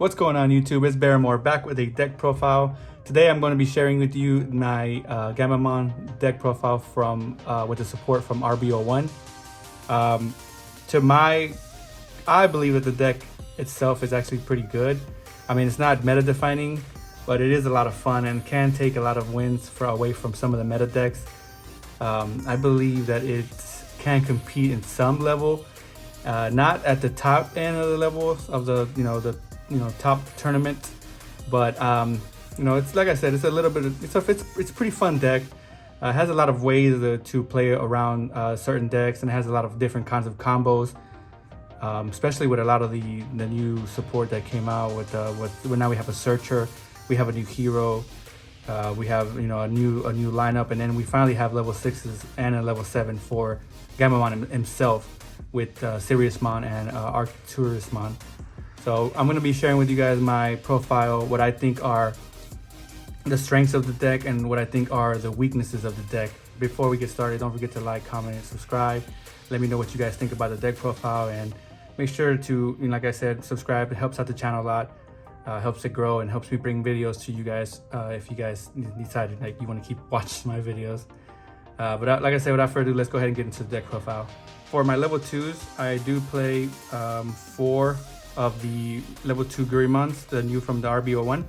What's going on YouTube? It's Gammamon back with a deck profile. Today I'm going to be sharing with you my Gammamon deck profile from with the support from RB01. I believe that the deck itself is actually pretty good. I mean, it's not meta defining, but it is a lot of fun and can take a lot of wins away from some of the meta decks. I believe that it can compete in some level, not at the top end of the levels of the top tournament, but it's like I said, it's a little bit it's a pretty fun deck. It has a lot of ways to play around certain decks, and it has a lot of different kinds of combos, especially with a lot of the new support that came out with now we have a searcher, we have a new hero, we have a new lineup, and then we finally have level 6s and a level 7 for Gammamon himself with Sirius and Arcturmon. So I'm going to be sharing with you guys my profile, what I think are the strengths of the deck and what I think are the weaknesses of the deck. Before we get started, don't forget to like, comment, and subscribe. Let me know what you guys think about the deck profile, and make sure to, like I said, subscribe. It helps out the channel a lot, helps it grow, and helps me bring videos to you guys if you guys decide you want to keep watching my videos. But like I said, without further ado, let's go ahead and get into the deck profile. For my level 2s, I do play 4 of the level 2 Gammamons, the new from the RB01.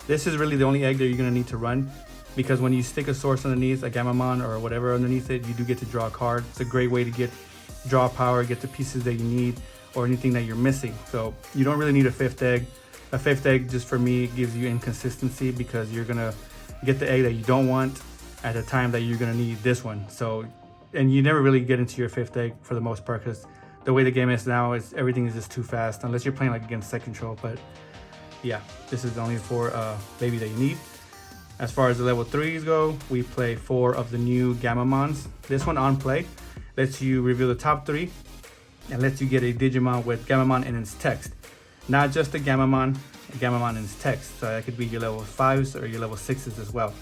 This is really the only egg that you're going to need to run, because when you stick a source underneath, a Gammamon or whatever underneath it, you do get to draw a card. It's a great way to draw power, get the pieces that you need, or anything that you're missing. So you don't really need a 5th egg. A 5th egg, just for me, gives you inconsistency, because you're going to get the egg that you don't want at the time that you're going to need this one. So, and you never really get into your 5th egg for the most part, because the way the game is now, everything is just too fast, unless you're playing like against set control. But yeah, this is the only 4 baby that you need. As far as the level 3s go, we play 4 of the new Gammamons. This one on play lets you reveal the top 3 and lets you get a Digimon with Gammamon in its text. Not just a Gammamon in its text. So that could be your level 5s or your level 6s as well.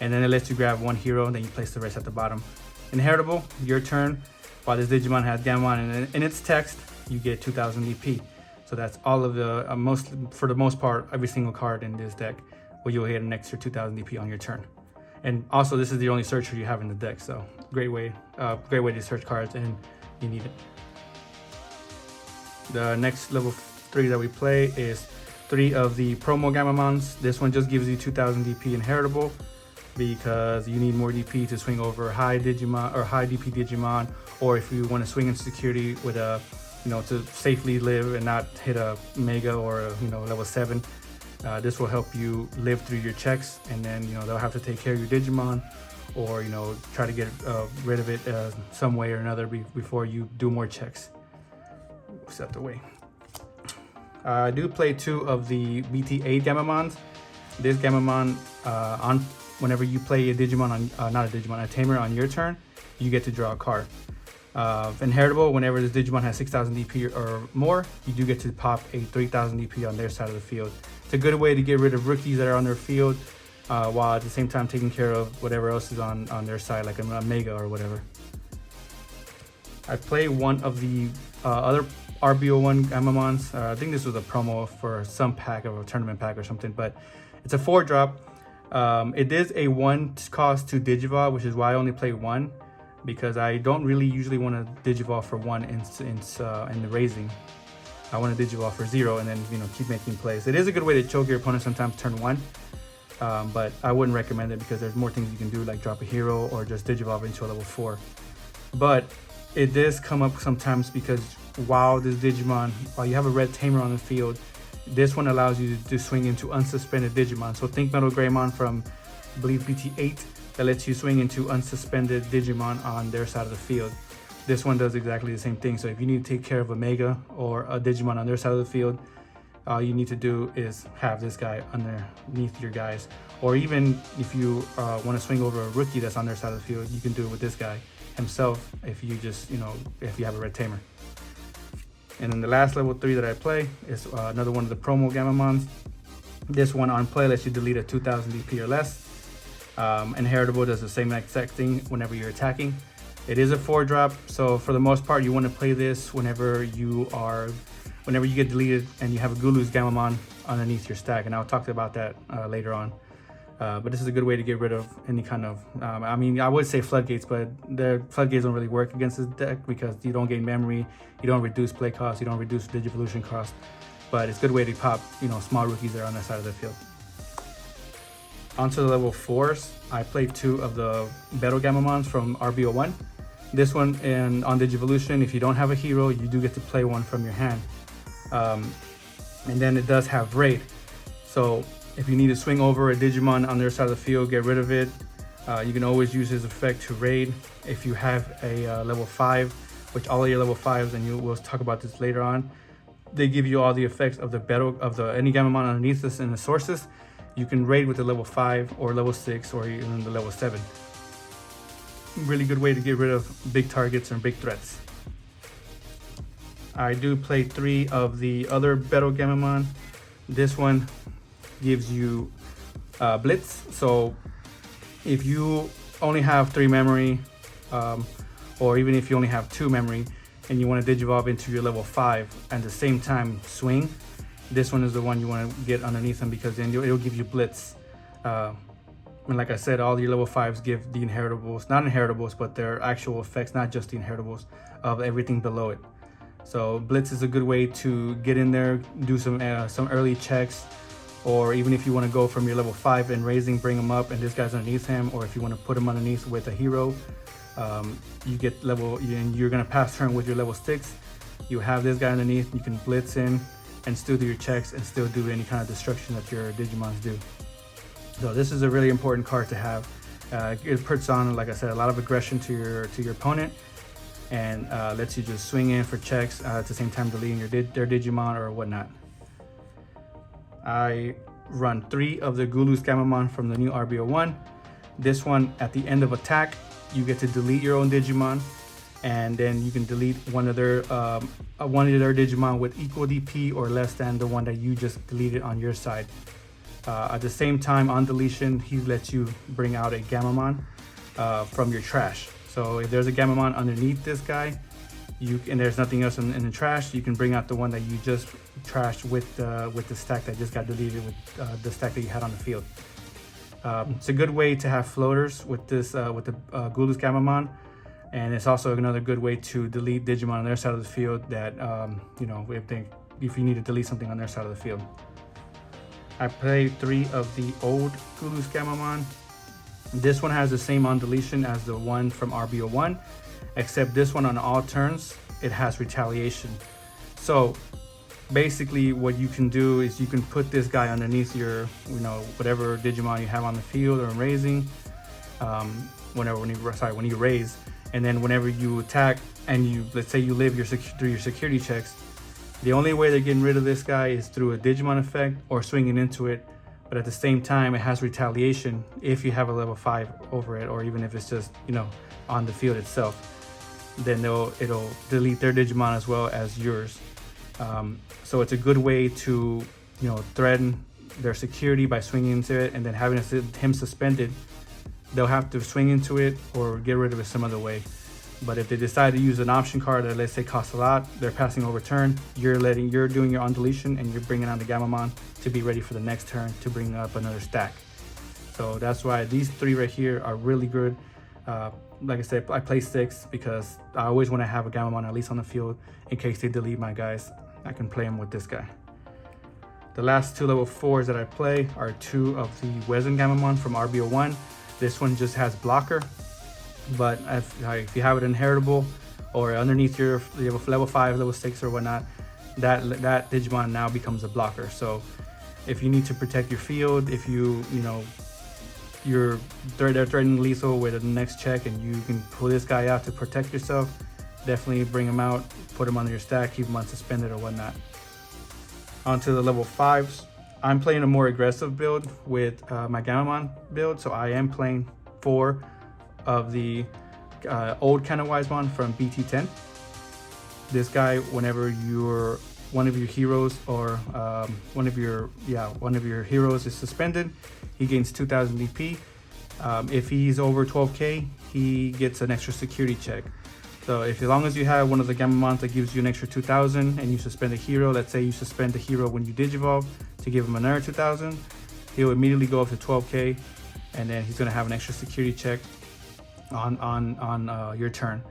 And then it lets you grab 1 hero, and then you place the rest at the bottom. Inheritable, your turn. While this Digimon has Gammamon in its text, you get 2000 DP. So that's all of the, for the most part, every single card in this deck where you'll hit an extra 2000 DP on your turn. And also, this is the only searcher you have in the deck, so great way to search cards, and you need it. The next level 3 that we play is 3 of the promo Gammamons. This one just gives you 2000 DP Inheritable, because you need more DP to swing over high Digimon or high DP Digimon, or if you want to swing into security with a, to safely live and not hit a Mega or a, level 7. This will help you live through your checks, and then they'll have to take care of your Digimon, or try to get rid of it some way or another before you do more checks. Set the way. I do play 2 of the BT8 Gammamons. This Gammamon whenever you play a Digimon a Tamer on your turn, you get to draw a card. Inheritable, whenever this Digimon has 6000 DP or more, you do get to pop a 3000 DP on their side of the field. It's a good way to get rid of rookies that are on their field, while at the same time taking care of whatever else is on their side, like a Mega or whatever. I play 1 of the other RB01 Gammamons. I think this was a promo for some pack, or a tournament pack or something, but it's a 4-drop. It is a 1 cost to Digivolve, which is why I only play 1, because I don't really usually want to Digivolve for 1 in the raising. I want to Digivolve for 0 and then keep making plays. It is a good way to choke your opponent sometimes turn 1, but I wouldn't recommend it, because there's more things you can do, like drop a hero or just Digivolve into a level 4. But it does come up sometimes, because while you have a red Tamer on the field, this one allows you to swing into unsuspended Digimon. So think Metal Greymon from, I believe, BT8, that lets you swing into unsuspended Digimon on their side of the field. This one does exactly the same thing. So if you need to take care of a Mega or a Digimon on their side of the field, all you need to do is have this guy underneath your guys. Or even if you want to swing over a rookie that's on their side of the field, you can do it with this guy himself, if you just, if you have a red Tamer. And then the last level 3 that I play is another one of the promo Gammamons. This one on play lets you delete a 2000 DP or less. Inheritable does the same exact thing whenever you're attacking. It is a 4-drop, so for the most part, you want to play this whenever you are whenever you get deleted and you have a Gulu Scaman underneath your stack, and I'll talk about that later on. But this is a good way to get rid of any kind of, I mean, I would say floodgates, but the floodgates don't really work against this deck because you don't gain memory, you don't reduce play cost, you don't reduce Digivolution cost. But it's a good way to pop, you know, small rookies that are on that side of the field. Onto the level 4s, I played 2 of the Battle Gammamons from RB01. This one, and on Digivolution, if you don't have a hero, you do get to play one from your hand. And then it does have Raid. So if you need to swing over a Digimon on their side of the field, get rid of it, you can always use his effect to raid. If you have a level 5, which all of your level 5s, and we'll talk about this later on, they give you all the effects of the battle of the any Gammamon underneath this in the sources. You can raid with the level 5 or level 6 or even the level 7. Really good way to get rid of big targets and big threats. I do play 3 of the other Battle Gammamon. This one gives you Blitz. So if you only have 3 memory, or even if you only have 2 memory, and you want to Digivolve into your level 5 at the same time swing, this one is the one you want to get underneath them, because then it'll give you Blitz. And like I said, all your level 5s give the Inheritables, not Inheritables, but their actual effects, not just the Inheritables, of everything below it. So Blitz is a good way to get in there, do some early checks, or even if you want to go from your level 5 and raising, bring him up, and this guy's underneath him, or if you want to put him underneath with a hero, you get level, and you're going to pass turn with your level 6. You have this guy underneath, you can Blitz in and still do your checks and still do any kind of destruction that your Digimons do. So this is a really important card to have. It puts on, like I said, a lot of aggression to your opponent, and lets you just swing in for checks at the same time deleting their Digimon or whatnot. I run 3 of the Gulu Camon from the new RB01. This one, at the end of attack, you get to delete your own Digimon, and then you can delete one of their Digimon with equal DP or less than the one that you just deleted on your side. At the same time, on deletion, he lets you bring out a Gammamon from your trash. So if there's a Gammamon underneath this guy, and there's nothing else in the trash, you can bring out the one that you just trashed with the stack that just got deleted with the stack that you had on the field. It's a good way to have floaters with this with the Gulu Camon, and it's also another good way to delete Digimon on their side of the field that you know, if you need to delete something on their side of the field. I played 3 of the old Gulu Camon. This one has the same on deletion as the one from RB01, except this one on all turns it has retaliation. So basically what you can do is you can put this guy underneath your, you know, whatever Digimon you have on the field or raising, when you raise, and then whenever you attack and you, let's say you live through your security checks, the only way they're getting rid of this guy is through a Digimon effect or swinging into it. But at the same time, it has retaliation if you have a level 5 over it, or even if it's just, you know, on the field itself. Then it'll delete their Digimon as well as yours. So it's a good way to, you know, threaten their security by swinging into it, and then having him suspended, they'll have to swing into it or get rid of it some other way. But if they decide to use an option card that, let's say, costs a lot, they're passing over turn, you're doing your on deletion, and you're bringing on the Gammamon to be ready for the next turn to bring up another stack. So that's why these 3 right here are really good. Like I said, I play 6 because I always want to have a Gammamon at least on the field in case they delete my guys. I can play them with this guy. The last 2 level 4s that I play are 2 of the Wesend Gamon from RB01. This one just has blocker, but if you have it inheritable or underneath your level 5, level 6 or whatnot, that Digimon now becomes a blocker. So if you need to protect your field, if they're threatening lethal with the next check and you can pull this guy out to protect yourself, definitely bring him out, put him on your stack, keep him unsuspended or whatnot. Onto the level 5s. I'm playing a more aggressive build with my Gammamon build, so I am playing 4 of the old Kanawizemon from BT10. This guy, whenever one of your heroes or one of your heroes is suspended, he gains 2000 DP. If he's over 12k, he gets an extra security check. So if as long as you have one of the Gammamons that gives you an extra 2,000 and you suspend a hero, let's say you suspend a hero when you Digivolve to give him another 2,000, he'll immediately go up to 12k, and then he's going to have an extra security check on your turn.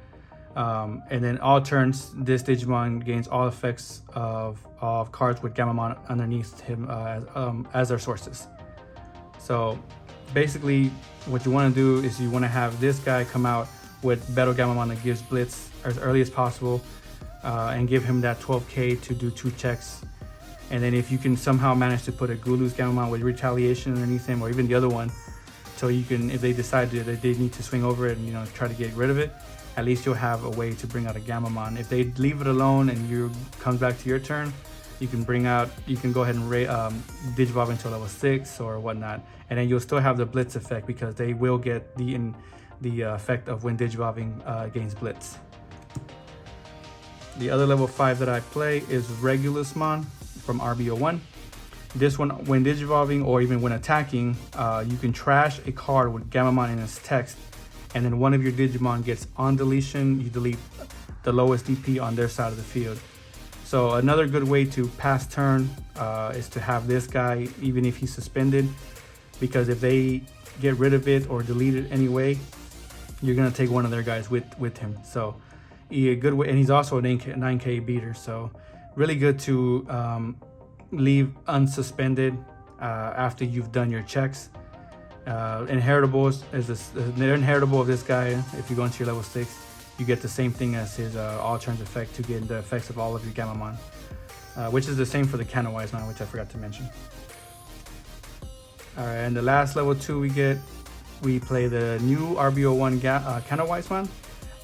And then all turns, this Digimon gains all effects of cards with Gammamon underneath him as their sources. So basically what you want to do is you want to have this guy come out with Battle Gammamon that gives Blitz as early as possible, and give him that 12k to do 2 checks. And then if you can somehow manage to put a Gulu Camon with retaliation underneath him, or even the other one, so you can, if they decide that they need to swing over it and, you know, try to get rid of it, at least you'll have a way to bring out a Gammamon. If they leave it alone and you comes back to your turn, you can go ahead and Digivolve into a level 6 or whatnot, and then you'll still have the Blitz effect because they will get the effect of when Digivolving against Blitz. The other level 5 that I play is Regulus Mon from RB01. This one, when Digivolving or even when attacking, you can trash a card with Gammamon in its text, and then one of your Digimon gets on deletion, you delete the lowest DP on their side of the field. So another good way to pass turn is to have this guy, even if he's suspended, because if they get rid of it or delete it anyway, you're gonna take one of their guys with him. So a good way, and he's also an 9k beater, so really good to leave unsuspended after you've done your checks. Inheritables is the inheritable of this guy. If you go into your level 6, you get the same thing as his all turns effect to get the effects of all of your Gammamon, which is the same for the Canawise Man, which I forgot to mention. All right, and the last level 2 we play the new RB01 Canawise Man.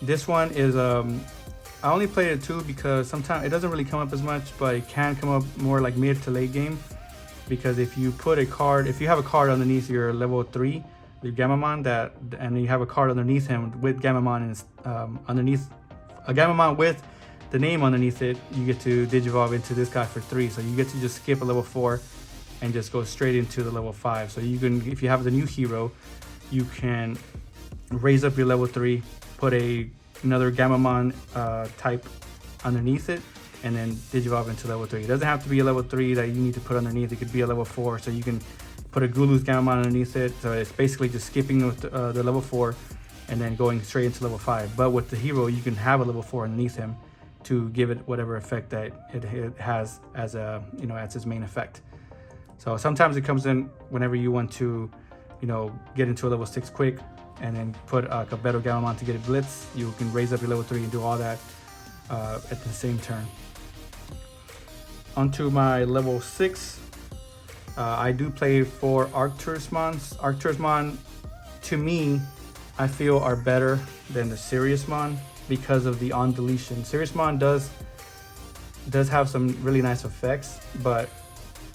This one is I only played it 2 because sometimes it doesn't really come up as much, but it can come up more like mid to late game, because if you put a card, if you have a card underneath your level 3, your Gammamon, and you have a card underneath him with Gammamon and underneath a Gammamon with the name underneath it, you get to Digivolve into this guy for 3. So you get to just skip a level 4 and just go straight into the level 5. So you can, if you have the new hero, you can raise up your level 3, put another Gammamon type underneath it, and then Digivolve into level 3. It doesn't have to be a level 3 that you need to put underneath. It could be a level 4, so you can put a Gulu Scaman underneath it. So it's basically just skipping with the level 4 and then going straight into level 5. But with the hero, you can have a level 4 underneath him to give it whatever effect that it has as as its main effect. So sometimes it comes in whenever you want to, get into a level 6 quick, and then put a better Gammamon to get a Blitz. You can raise up your level 3 and do all that at the same turn. Onto my level 6. I do play 4 Arcturmons. Arcturmon, to me, I feel are better than the Sirius Mon because of the on deletion. Sirius Mon does have some really nice effects, but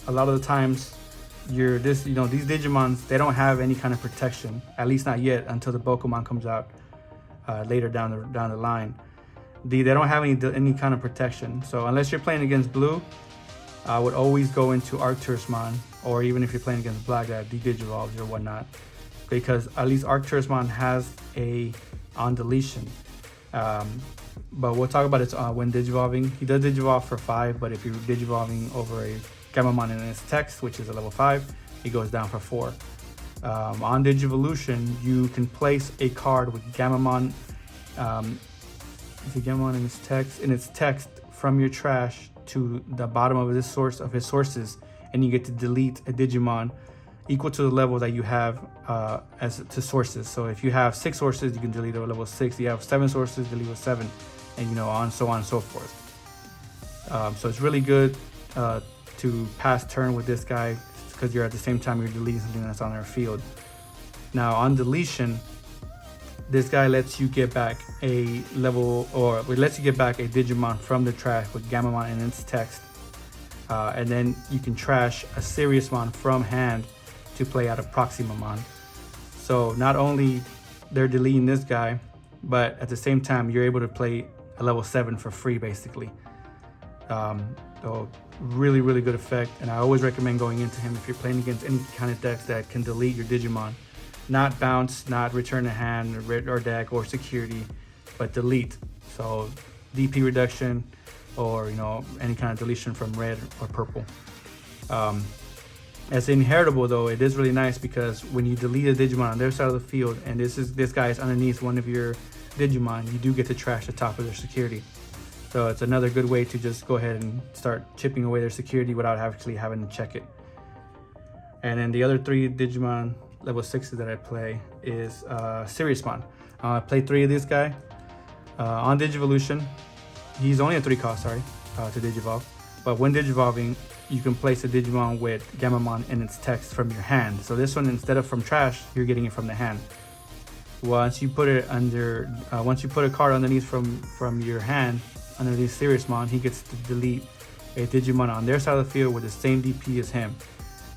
a lot of the times these Digimons, they don't have any kind of protection, at least not yet, until the Pokemon comes out later down the line. They don't have any kind of protection. So unless you're playing against blue, I would always go into Arcturmon, or even if you're playing against black that de-digivolves or whatnot, because at least Arcturmon has a on deletion. But we'll talk about it when digivolving. He does digivolve for 5, but if you're digivolving over a Gammamon in its text, which is a level 5, he goes down for 4. On Digivolution, you can place a card with Gammamon, Gammamon in its text from your trash to the bottom of his sources, and you get to delete a Digimon equal to the level that you have as to sources. So if you have 6 sources, you can delete a level 6. You have 7 sources, delete a 7, and so on and so forth. So it's really good to pass turn with this guy, because you're at the same time you're deleting something that's on their field. Now on deletion, this guy lets you get back a Digimon from the trash with Gammamon in its text, and then you can trash a Sirius Mon from hand to play out of Proximamon. So not only they're deleting this guy, but at the same time you're able to play a level 7 for free, basically. So really, really good effect, and I always recommend going into him if you're playing against any kind of decks that can delete your Digimon. Not bounce, not return to hand or deck or security, but delete. So DP reduction, or any kind of deletion from red or purple. As Inheritable though, it is really nice because when you delete a Digimon on their side of the field, and this guy is underneath one of your Digimon, you do get to trash the top of their security. So it's another good way to just go ahead and start chipping away their security without actually having to check it. And then the other 3 Digimon level 6s that I play is Sirius. I play 3 of this guy. On Digivolution, he's only a 3 cost, to Digivolve. But when Digivolving, you can place a Digimon with Gammamon in its text from your hand. So this one, instead of from trash, you're getting it from the hand. Once you put it under, once you put a card underneath from your hand, underneath Siriusmon, he gets to delete a Digimon on their side of the field with the same DP as him.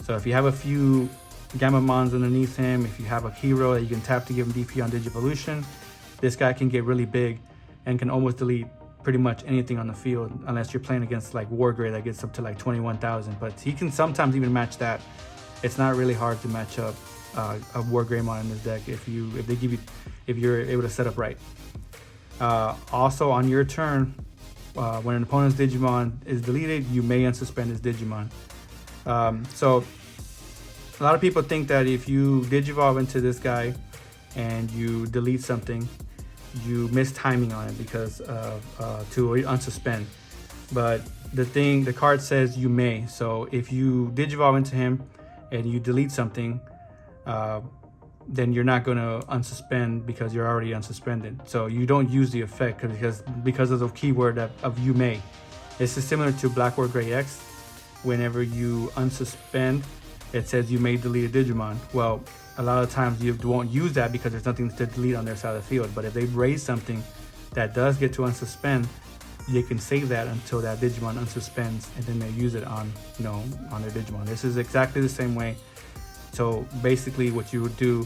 So if you have a few Gammamons underneath him, if you have a hero that you can tap to give him DP on Digivolution, this guy can get really big and can almost delete pretty much anything on the field, unless you're playing against like Wargrade that gets up to like 21,000. But he can sometimes even match that. It's not really hard to match up a Wargreymon in this deck if you're able to set up right. Also on your turn, when an opponent's Digimon is deleted, you may unsuspend his Digimon. So a lot of people think that if you Digivolve into this guy and you delete something, you miss timing on it because to unsuspend. But the card says you may. So if you Digivolve into him and you delete something, then you're not going to unsuspend because you're already unsuspended. So you don't use the effect because of the keyword of you may. This is similar to Blackboard Gray X. Whenever you unsuspend, it says you may delete a Digimon. Well, a lot of times you won't use that because there's nothing to delete on their side of the field. But if they raise something that does get to unsuspend, they can save that until that Digimon unsuspends, and then they use it on on their Digimon. This is exactly the same way. So basically what you would do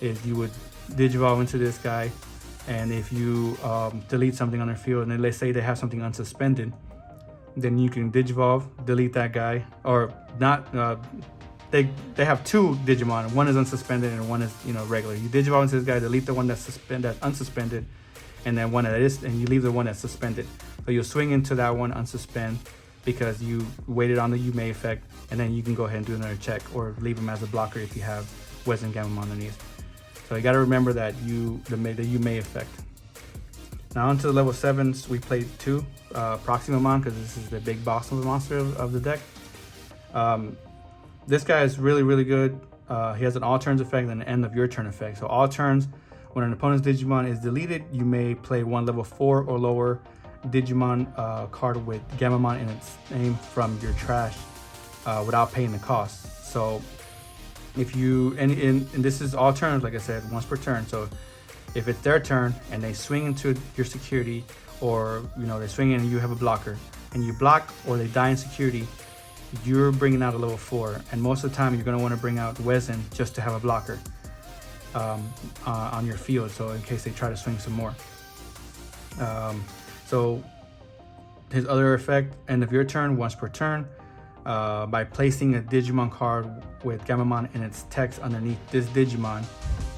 is you would Digivolve into this guy, and if you delete something on their field, and then let's say they have something unsuspended, then you can Digivolve, delete that guy, or not. They have 2 Digimon. One is unsuspended and one is regular. You Digivolve into this guy, delete the one that's unsuspended, and then one that is, and you leave the one that's suspended. So you'll swing into that one, unsuspend, because you waited on the you may effect, and then you can go ahead and do another check or leave him as a blocker if you have Wesend Gamon underneath. So you got to remember that the you may effect. Now onto the level 7s, we played 2 Proximamon, because this is the big boss of the monster of the deck. This guy is really good. He has an all turns effect and an end of your turn effect. So all turns, when an opponent's Digimon is deleted, you may play 1 level 4 or lower Digimon card with Gammamon in its name from your trash without paying the cost. So if you, and this is all turns, like I said, once per turn. So if it's their turn and they swing into your security, or they swing in and you have a blocker and you block, or they die in security, you're bringing out a level 4, and most of the time you're going to want to bring out Wesend just to have a blocker on your field, so in case they try to swing some more. So his other effect, end of your turn, once per turn, by placing a Digimon card with Gammamon and its text underneath this Digimon,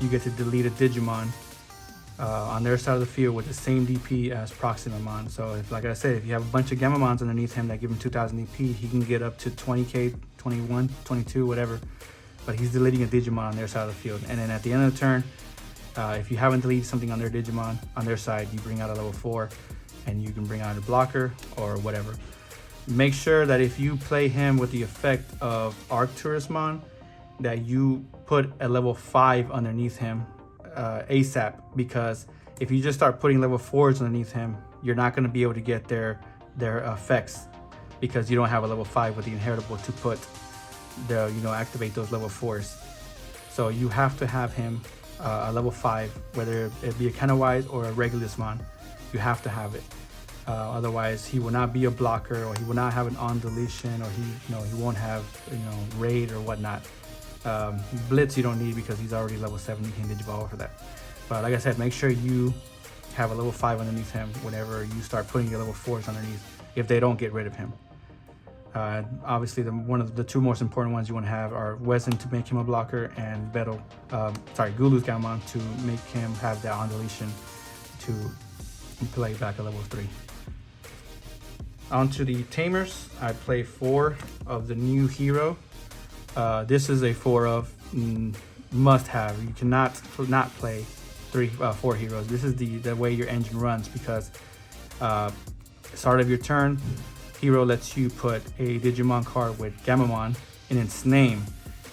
you get to delete a Digimon on their side of the field with the same DP as Proximamon. So if, like I said, if you have a bunch of Gammamons underneath him that give him 2000 DP, he can get up to 20k, 21, 22, whatever. But he's deleting a Digimon on their side of the field. And then at the end of the turn, if you haven't deleted something on their Digimon, on their side, you bring out a level 4, and you can bring out a blocker or whatever. Make sure that if you play him with the effect of Arcturmon, that you put a level 5 underneath him ASAP, because if you just start putting level 4s underneath him, you're not going to be able to get their effects, because you don't have a level 5 with the Inheritable to put activate those level 4s. So you have to have him a level 5, whether it be a Kenawise or a Regulusmon. You have to have it. Otherwise, he will not be a blocker, or he will not have an on deletion, or he won't have raid or whatnot. Blitz you don't need because he's already level 7. You can Digivolve for that. But like I said, make sure you have a level 5 underneath him whenever you start putting your level 4s underneath, if they don't get rid of him. Obviously, one of the 2 most important ones you want to have are Wesend to make him a blocker, and Gulu Camon to make him have that on deletion to and play back a level 3. On to the Tamers. I play 4 of the new hero. This is a 4 of must have. You cannot not play 4 heroes. This is the way your engine runs, because start of your turn, hero lets you put a Digimon card with Gammamon in its name.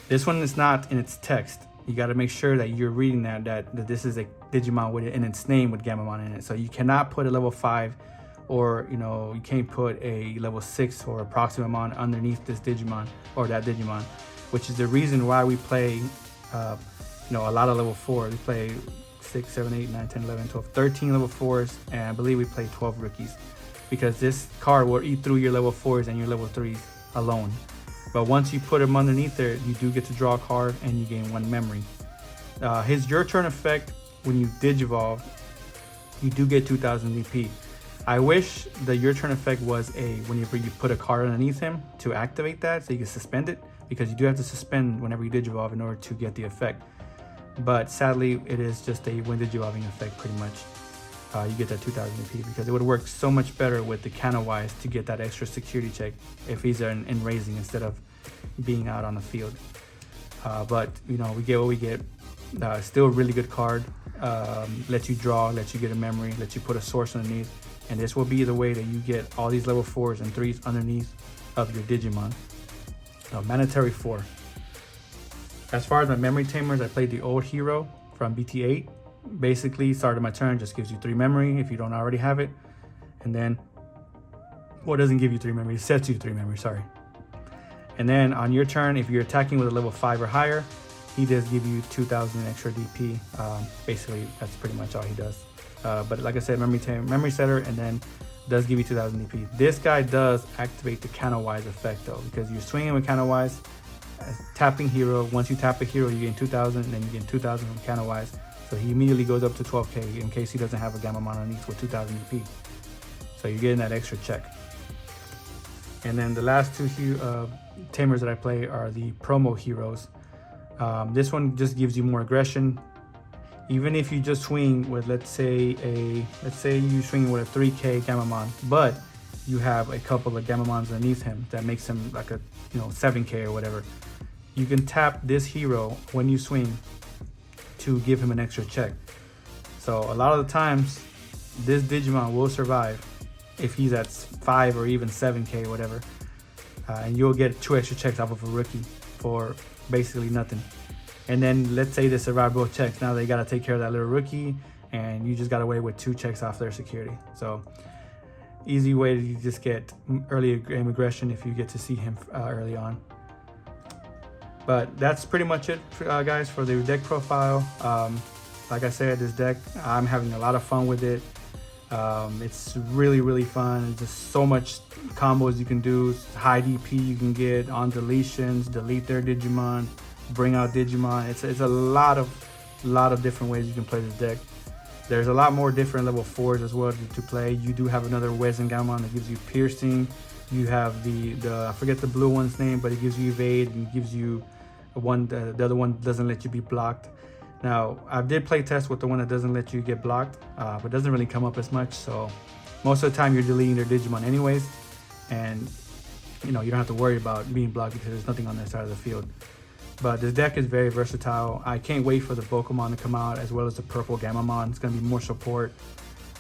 This one is not in its text. You got to make sure that you're reading that this is a Digimon with it in its name with Gammamon in it. So you cannot put a level 5, or you can't put a level 6 or a Proximamon underneath this Digimon or that Digimon, which is the reason why we play a lot of level 4. We play 6, 7, 8, 9, 10, 11, 12, 13 level 4s, and I believe we play 12 rookies, because this card will eat through your level 4s and your level 3s alone. But once you put him underneath there, you do get to draw a card and you gain 1 memory. His your turn effect, when you Digivolve, you do get 2000 DP. I wish the your turn effect was whenever you put a card underneath him to activate that, so you can suspend it, because you do have to suspend whenever you Digivolve in order to get the effect. But sadly, it is just a when Digivolving effect pretty much. You get that 2000 DP, because it would work so much better with the Canawise to get that extra security check if he's in raising instead of being out on the field. But we get what we get. Still a really good card. Lets you draw, lets you get a memory, lets you put a source underneath, and this will be the way that you get all these level 4s and 3s underneath of your Digimon. Mandatory 4. As far as my memory tamers, I played the old hero from BT8. Basically, start of my turn just gives you 3 memory if you don't already have it, and then it doesn't give you 3 memory, it sets you 3 memory, sorry. And then on your turn, if you're attacking with a level 5 or higher, he does give you 2000 extra DP. Basically, that's pretty much all he does. But like I said, memory setter, and then does give you 2000 DP. This guy does activate the Canawise effect though, because you're swinging with Canawise, tapping hero. Once you tap a hero, you gain 2000, and then you gain 2000 from Canawise. So he immediately goes up to 12k in case he doesn't have a Gammamon underneath with 2000 DP. So you're getting that extra check. And then the last 2 tamers that I play are the promo heroes. This one just gives you more aggression. Even if you just swing with, let's say you swing with a 3k Gammamon, but you have a couple of Gammamons underneath him that makes him like a 7k or whatever, you can tap this hero when you swing to give him an extra check. So a lot of the times this Digimon will survive if he's at 5 or even 7k or whatever, and you'll get 2 extra checks off of a rookie for basically nothing. And then let's say they survive both checks, now they got to take care of that little rookie, and you just got away with 2 checks off their security. So easy way to just get early game aggression if you get to see him early on. But that's pretty much it, guys, for the deck profile. Like I said, this deck, I'm having a lot of fun with it. It's really fun. It's just so much combos you can do. High DP you can get on deletions, delete their Digimon, bring out Digimon. It's a lot of different ways you can play this deck. There's a lot more different level 4s as well to play. You do have another Wesend Gamon that gives you piercing. You have the I forget the blue one's name, but it gives you evade and gives you one. The other one doesn't let you be blocked. Now, I did play test with the one that doesn't let you get blocked, but doesn't really come up as much. So most of the time you're deleting their Digimon anyways, and you don't have to worry about being blocked because there's nothing on their side of the field. But this deck is very versatile. I can't wait for the Pokemon to come out, as well as the purple Gammamon. It's going to be more support.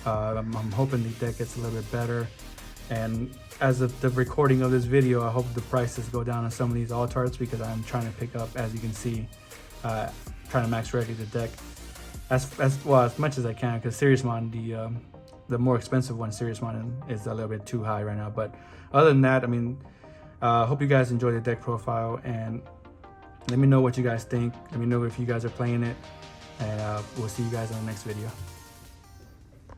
I'm hoping the deck gets a little bit better. And as of the recording of this video, I hope the prices go down on some of these Altarts, because I'm trying to pick up, as you can see, trying to max ready the deck as much as I can, because Siriusmon, the more expensive one, Siriusmon, is a little bit too high right now. But other than that, I mean, hope you guys enjoy the deck profile, and let me know what you guys think. Let me know if you guys are playing it, and we'll see you guys in the next video.